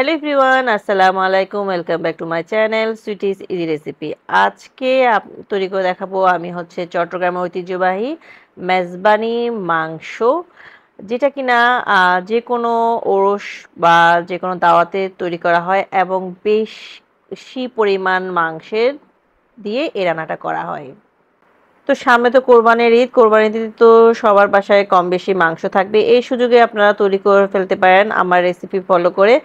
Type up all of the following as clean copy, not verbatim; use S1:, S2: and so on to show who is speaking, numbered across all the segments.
S1: Hello everyone, আসসালামু আলাইকুম। Welcome back to my channel sweeties easy recipe. আজকে তৈরি করে দেখাবো আমি চট্টগ্রামের ঐতিহ্যবাহী মেজবানি মাংস, যেটা কিনা যে কোনো ওরস বা যে কোনো দাওয়াতে তৈরি করা হয় এবং বেশি পরিমাণ মাংসের দিয়ে এই রান্নাটা করা হয়। তো সামনে তো কোরবানির ঈদ। কোরবানির ঈদে তো সবার বাসায় কম বেশি মাংস থাকবে। এই সুযোগে আপনারা তৈরি করে ফেলতে পারেন আমার রেসিপি ফলো করে।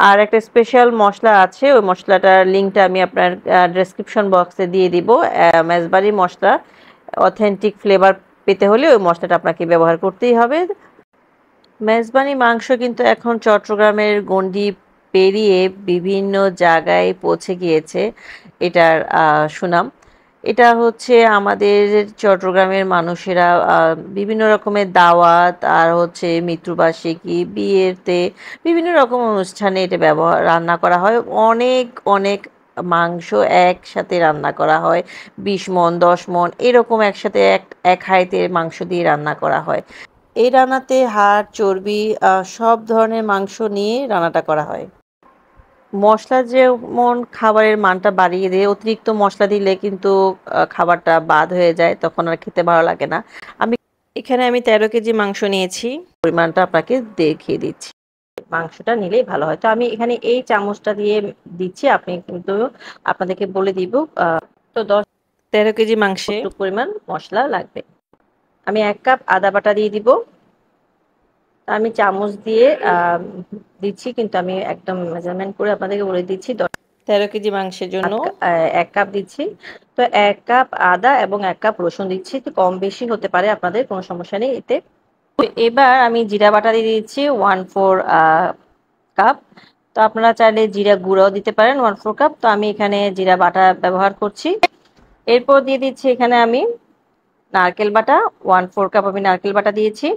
S1: আর একটা স্পেশাল মশলা আছে, ওই মশলাটার লিঙ্কটা আমি আপনার ডেসক্রিপশন বক্সে দিয়ে দিব। মেজবানি মশলা, অথেন্টিক ফ্লেভার পেতে হলে ওই মশলাটা আপনাকে ব্যবহার করতেই হবে। মেজবানি মাংস কিন্তু এখন চট্টগ্রামের গণ্ডি পেরিয়ে বিভিন্ন জায়গায় পৌঁছে গিয়েছে এটার সুনাম। এটা আমাদের চট্টগ্রামের মানুষেরা বিভিন্ন রকমের দাওয়াত আর মৃত্যুবার্ষিকী, বিয়েতে, বিভিন্ন রকম অনুষ্ঠানে এটা রান্না করা হয়। অনেক অনেক মাংস একসাথে রান্না করা হয়, 20 মণ 10 মণ এরকম একসাথে এক হাঁড়িতে মাংস দিয়ে রান্না করা হয়। এই রান্নাতে হাড়, চর্বি, সব ধরনের মাংস নিয়ে রান্নাটা করা হয়। মশলা যেমন খাবারের মানটা বাড়িয়ে দেয়, অতিরিক্ত মশলা দিলে কিন্তু খাবারটা বাদ হয়ে যায়, তখন আর খেতে ভালো লাগে না। আমি 13 কেজি মাংস নিয়েছি, পরিমাণটা আপনাকে দেখিয়ে দিচ্ছি। মাংসটা নিলেই ভালো হয়। তো আমি এখানে এই চামচটা দিয়ে দিচ্ছি, আপনি কিন্তু আপনাদেরকে বলে দিব। তো 13 কেজি মাংসে কতটুকু পরিমাণ মশলা লাগবে। আমি 1 কাপ আদা বাটা দিয়ে দিব। আমি চামচ দিয়ে দিচ্ছি, কিন্তু আমি একদম মেজারমেন্ট করে আপনাদেরকে বলে দিচ্ছি। 13 কেজি মাংসের জন্য 1 কাপ দিচ্ছি। তো 1 কাপ আদা এবং 1 কাপ রসুন দিচ্ছি। তো কম বেশি হতে পারে, আপনাদের কোনো সমস্যা নেই এতে। তো এবার আমি জিরা বাটা দিয়ে দিচ্ছি 1/4 কাপ। তো আপনারা চাইলে জিরা গুঁড়াও দিতে পারেন 1/4 কাপ। তো আমি এখানে জিরা বাটা ব্যবহার করছি। এরপর দিয়ে দিচ্ছি এখানে আমি নারকেল বাটা 1/4 কাপ আমি নারকেল বাটা দিয়েছি।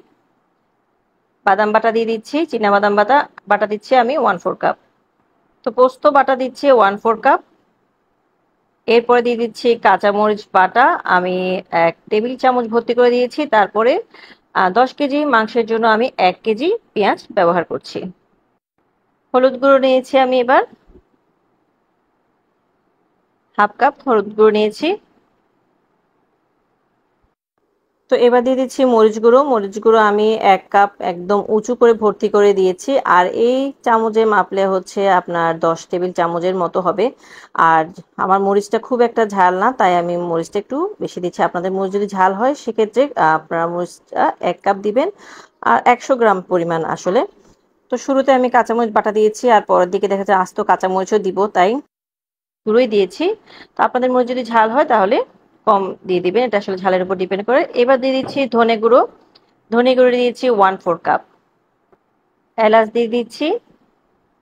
S1: বাদাম বাটা দিয়ে দিচ্ছি, চীনাবাদাম বাটা দিচ্ছি আমি 1/4 কাপ। তো পোস্ত বাটা দিচ্ছি 1/4 কাপ। এরপরে দিয়ে দিচ্ছি কাঁচামরিচ বাটা, আমি 1 টেবিল চামচ ভর্তি করে দিয়েছি। তারপরে 10 কেজি মাংসের জন্য আমি 1 কেজি পেঁয়াজ ব্যবহার করছি। হলুদ গুঁড়ো নিয়েছি আমি এবার হাফ কাপ হলুদ গুঁড়ো নিয়েছি। তো এবার দিয়ে দিচ্ছি মরিচ গুঁড়ো আমি 1 কাপ একদম উঁচু করে ভর্তি করে দিয়েছি। আর এই চামচে মাপলে আপনার 10 টেবিল চামচের মতো হবে। আর আমার মরিচটা খুব একটা ঝাল না, তাই আমি মরিচটা একটু বেশি দিচ্ছি। আপনাদের মরিচ যদি ঝাল হয় সেক্ষেত্রে আপনারা মরিচটা 1 কাপ দিবেন, আর 100 গ্রাম পরিমাণ আসলে। তো শুরুতে আমি কাঁচামরিচ বাটা দিয়েছি, আর পরের দিকে দেখা যায় আস্ত কাঁচামরিচও দিব, তাই পুরোই দিয়েছি। তো আপনাদের মরিচ যদি ঝাল হয় তাহলে কম দিয়ে দিবেন, এটা আসলে ঝালের উপর ডিপেন্ড করে। এবার দিয়ে দিচ্ছি ধনে গুঁড়ো দিয়েছি 1/4 কাপ। এলাচ দিয়ে দিচ্ছি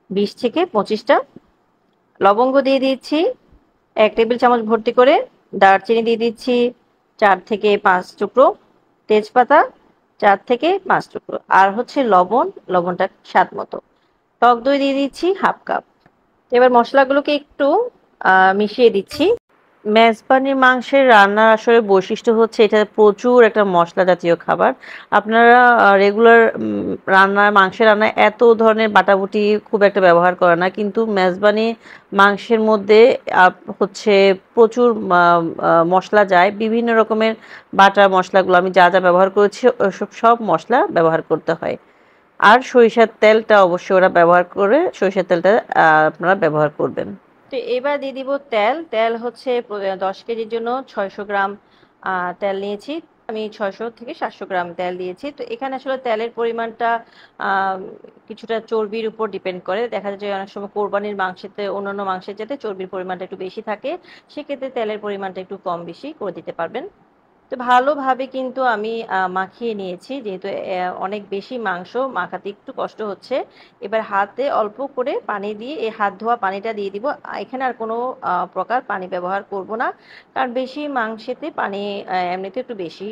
S1: 20 থেকে 25টা। লবঙ্গ দিয়ে দিচ্ছি 1 টেবিল চামচ ভর্তি করে। দারচিনি দিয়ে দিচ্ছি 4 থেকে 5 টুকরো। তেজপাতা 4 থেকে 5 টুকরো। আর লবণটা স্বাদ মতো। টক দই দিয়ে দিচ্ছি হাফ কাপ। এবার মশলাগুলোকে একটু মিশিয়ে দিচ্ছি। মেজবানি মাংসের রান্নার আসলে বৈশিষ্ট্য এটা প্রচুর একটা মশলা জাতীয় খাবার। আপনারা রেগুলার মাংসের রান্নায় এত ধরনের বাটাবুটি খুব একটা ব্যবহার করে না, কিন্তু মেজবানি মাংসের মধ্যে প্রচুর মশলা যায়। বিভিন্ন রকমের বাটা মশলাগুলো আমি যা যা ব্যবহার করেছি সব মশলা ব্যবহার করতে হয়। আর সরিষার তেলটা অবশ্যই ওরা ব্যবহার করে, সরিষার তেলটা আপনারা ব্যবহার করবেন। তো এবার দিয়ে দিব তেল। 10 কেজির জন্য 600 গ্রাম তেল নিয়েছি। আমি 600 থেকে 700 গ্রাম তেল দিয়েছি। তো এখানে আসলে তেলের পরিমাণটা কিছুটা চর্বির উপর ডিপেন্ড করে। দেখা যায় যে অনেক সময় কোরবানির মাংসেতে অন্যান্য মাংসের চাইতে চর্বির পরিমাণটা একটু বেশি থাকে, সেক্ষেত্রে তেলের পরিমাণটা একটু কম বেশি করে দিতে পারবেন। তো ভালোভাবে কিন্তু আমি মাখিয়ে নিয়েছি, যেহেতু অনেক বেশি মাংস মাখাতে একটু কষ্ট হচ্ছে। এবার হাতে অল্প করে পানি দিয়ে এই হাত ধোয়া পানিটা দিয়ে দিব। এখানে আর কোনো প্রকার পানি ব্যবহার করব না, কারণ বেশি মাংসেতে পানি এমনিতে একটু বেশি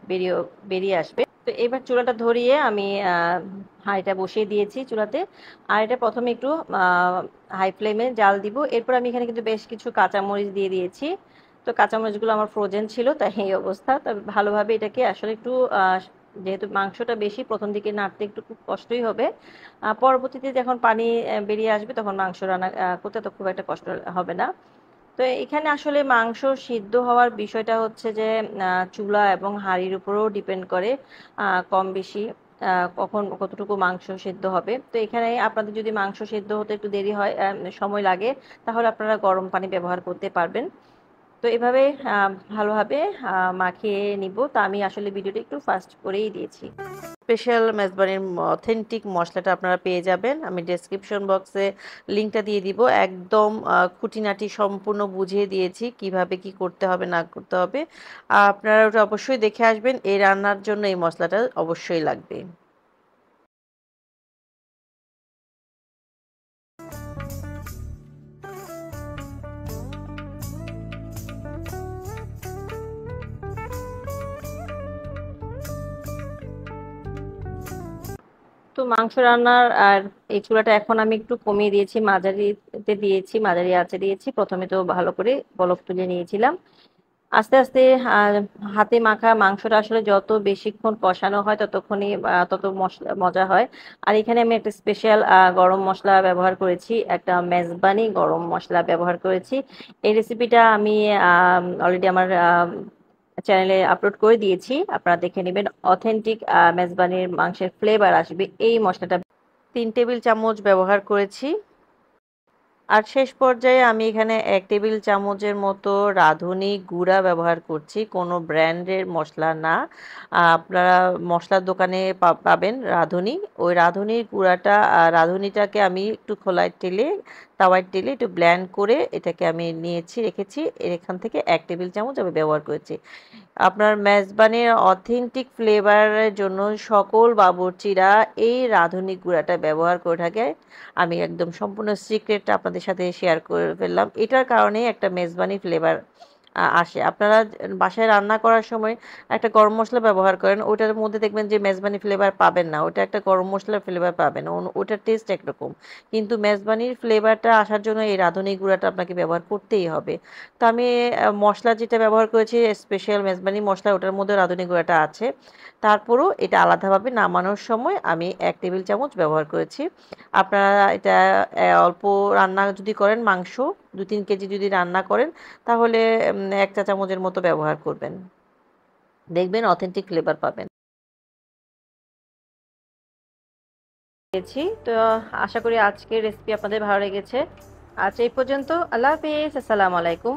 S1: বেরিয়ে বেরিয়ে আসবে। তো এবার চুলাটা ধরিয়ে আমি হাঁড়িটা বসিয়ে দিয়েছি চুলাতে। আর এটা প্রথমে একটু হাই ফ্লেমে জাল দিব। এরপর আমি এখানে কিন্তু বেশ কিছু কাঁচামরিচ দিয়ে দিয়েছি। তো কাঁচামরিচগুলো আমার ফ্রোজেন ছিল, তাই এই অবস্থা। তবে ভালোভাবে এটাকে আসলে একটু যেহেতু মাংসটা বেশি, প্রথম দিকে নাড়তে একটু খুব কষ্টই হবে। পরবর্তীতে যখন পানি বেরিয়ে আসবে তখন মাংস রান্না করতে তো খুব একটা কষ্ট হবে না। তো এখানে আসলে মাংস সিদ্ধ হওয়ার বিষয়টা হচ্ছে যে চুলা এবং হাঁড়ির উপরেও ডিপেন্ড করে, কম বেশি কখন কতটুকু মাংস সিদ্ধ হবে। তো এখানে আপনাদের যদি মাংস সিদ্ধ হতে একটু দেরি হয়, সময় লাগে, তাহলে আপনারা গরম পানি ব্যবহার করতে পারবেন। তো এভাবে ভালোভাবে মাখিয়ে নিব। তো আমি আসলে ভিডিওটা একটু ফাস্ট করেই দিয়েছি। স্পেশাল মেজবানির অথেন্টিক মশলাটা আপনারা পেয়ে যাবেন, আমি ডেসক্রিপশন বক্সে লিঙ্কটা দিয়ে দিব। একদম খুঁটিনাটি সম্পূর্ণ বুঝিয়ে দিয়েছি কিভাবে কি করতে হবে না করতে হবে। আপনারা ওটা অবশ্যই দেখে আসবেন, এই রান্নার জন্য এই মশলাটা অবশ্যই লাগবে। তো মাংস রান্নার আর এই চুলাটা এখন আমি একটু কমিয়ে দিয়েছি, মাঝারিতে দিয়েছি, মাঝারি আঁচে দিয়েছি। প্রথমে তো ভালো করে বলক তুলে নিয়েছিলাম। আস্তে আস্তে হাতে মাখা মাংসটা আসলে যত বেশিক্ষণ কষানো হয় ততক্ষণই তত মশলা মজা হয়। আর এখানে আমি একটা স্পেশাল গরম মশলা ব্যবহার করেছি, একটা মেজবানি গরম মশলা ব্যবহার করেছি। এই রেসিপিটা আমি অলরেডি আমার চ্যানেলে আপলোড করে দিয়েছি, আপনারা দেখে নেবেন। অথেন্টিক মেজবানির মাংসের ফ্লেভার আসবে এই মশলাটা। 3 টেবিল চামচ ব্যবহার করেছি। আর শেষ পর্যায়ে আমি এখানে 1 টেবিল চামচের মতো রাঁধুনি গুঁড়া ব্যবহার করছি, কোনো ব্র্যান্ডের মশলা না। আপনারা মশলার দোকানে পাবেন রাঁধুনি, ওই রাঁধুনির গুঁড়াটা, রাঁধুনিটাকে আমি একটু খোলায় টেলে তাওয়ায় টেলে একটু ব্ল্যান্ড করে এটাকে আমি নিয়েছি, রেখেছি। এখান থেকে 1 টেবিল চামচ আমি ব্যবহার করেছি। আপনার মেজবানির অথেন্টিক ফ্লেভারের জন্য সকল বাবুর্চিরা এই রাঁধুনি গুঁড়াটা ব্যবহার করে থাকে। আমি একদম সম্পূর্ণ সিক্রেটটা আপনাদের সাথে শেয়ার করে ফেললাম। এটার কারণেই একটা মেজবানি ফ্লেভার আসে। আপনারা বাসায় রান্না করার সময় একটা গরম মশলা ব্যবহার করেন, ওটার মধ্যে দেখবেন যে মেজবানি ফ্লেভার পাবেন না, ওটা একটা গরম মশলার ফ্লেভার পাবেন, ওটার টেস্ট একরকম। কিন্তু মেজবানির ফ্লেভারটা আসার জন্য এই রাঁধুনি গুঁড়াটা আপনাকে ব্যবহার করতেই হবে। তো আমি মশলা যেটা ব্যবহার করেছি স্পেশাল মেজবানি মশলা, ওটার মধ্যে রাঁধুনি গুঁড়াটা আছে। তারপরও এটা আলাদাভাবে নামানোর সময় আমি 1 টেবিল চামচ ব্যবহার করেছি। আপনারা এটা অল্প রান্না যদি করেন, মাংস 2-3 কেজি যদি রান্না করেন, তাহলে 1 চা চামচের মতো ব্যবহার করবেন, দেখবেন অথেন্টিক ফ্লেভার পাবেন। তো আশা করি আজকের রেসিপি আপনাদের ভালো লেগেছে। আজ এই পর্যন্ত। আল্লাহ হাফিজ, আসসালামু আলাইকুম।